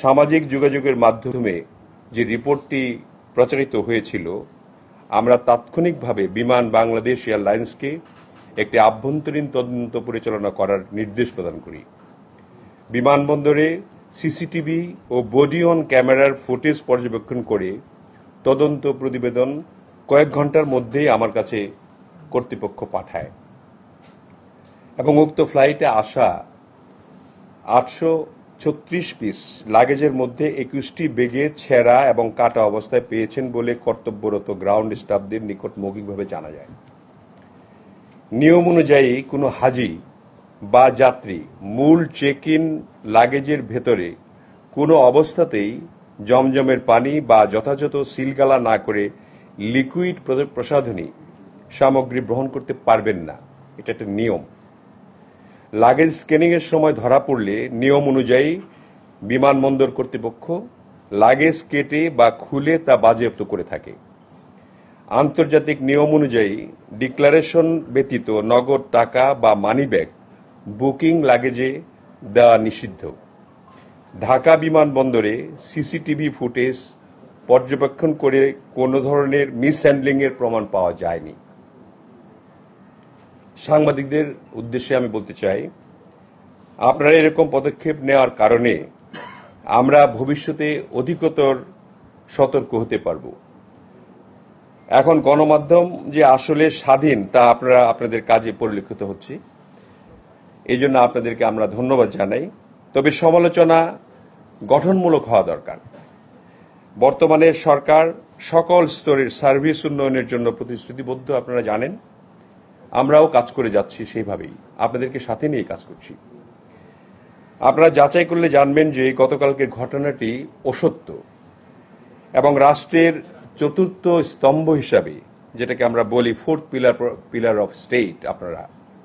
সামাজিক যোগাযোগের মাধ্যমে যে রিপোর্টটি প্রচারিত হয়েছিল, আমরা তাৎক্ষণিকভাবে বিমান বাংলাদেশ এয়ারলাইন্সকে একটি আভ্যন্তরীণ তদন্ত পরিচালনা করার নির্দেশ প্রদান করি। বিমানবন্দরে সিসিটিভি ও বডি অন ক্যামেরার ফুটেজ পর্যবেক্ষণ করে তদন্ত প্রতিবেদন কয়েক ঘন্টার মধ্যেই আমার কাছে কর্তৃপক্ষ পাঠায় এবং উক্ত ফ্লাইটে আসা 836 পিস লাগেজের মধ্যে 21টি বেগে ছেঁড়া এবং কাটা অবস্থায় পেয়েছেন বলে কর্তব্যরত গ্রাউন্ড স্টাফদের নিকট মৌখিকভাবে জানা যায়। নিয়ম অনুযায়ী কোনো হাজি বা যাত্রী মূল চেক ইন লাগেজের ভেতরে কোনো অবস্থাতেই জমজমের পানি বা যথাযথ সিলগালা না করে লিকুইড প্রসাধনী সামগ্রী গ্রহণ করতে পারবেন না। এটা একটা নিয়ম। লাগেজ স্ক্যানিংয়ের সময় ধরা পড়লে নিয়ম অনুযায়ী বিমানবন্দর কর্তৃপক্ষ লাগেজ কেটে বা খুলে তা বাজেয়াপ্ত করে থাকে। আন্তর্জাতিক নিয়ম অনুযায়ী ডিক্লারেশন ব্যতীত নগদ টাকা বা মানিব্যাগ বুকিং লাগেজে দেওয়া নিষিদ্ধ। ঢাকা বিমানবন্দরে সিসিটিভি ফুটেজ পর্যবেক্ষণ করে কোনো ধরনের মিসহ্যান্ডলিংয়ের প্রমাণ পাওয়া যায়নি। সাংবাদিকদের উদ্দেশ্যে আমি বলতে চাই, আপনারা এরকম পদক্ষেপ নেওয়ার কারণে আমরা ভবিষ্যতে অধিকতর সতর্ক হতে পারব। এখন গণমাধ্যম যে আসলে স্বাধীন তা আপনাদের কাজে পরিলক্ষিত হচ্ছে, এই জন্য আপনাদেরকে আমরা ধন্যবাদ জানাই। তবে সমালোচনা গঠনমূলক হওয়া দরকার। বর্তমানে সরকার সকল স্তরের সার্ভিস উন্নয়নের জন্য প্রতিশ্রুতিবদ্ধ, আপনারা জানেন। আমরাও কাজ করে যাচ্ছি সেইভাবেই, আপনাদেরকে সাথে নিয়ে কাজ করছি। আপনারা যাচাই করলে জানবেন যে গতকালকের ঘটনাটি অসত্য এবং রাষ্ট্রের চতুর্থ স্তম্ভ হিসাবে, যেটাকে আমরা বলি ফোর্থ পিলার অফ স্টেট, আপনারা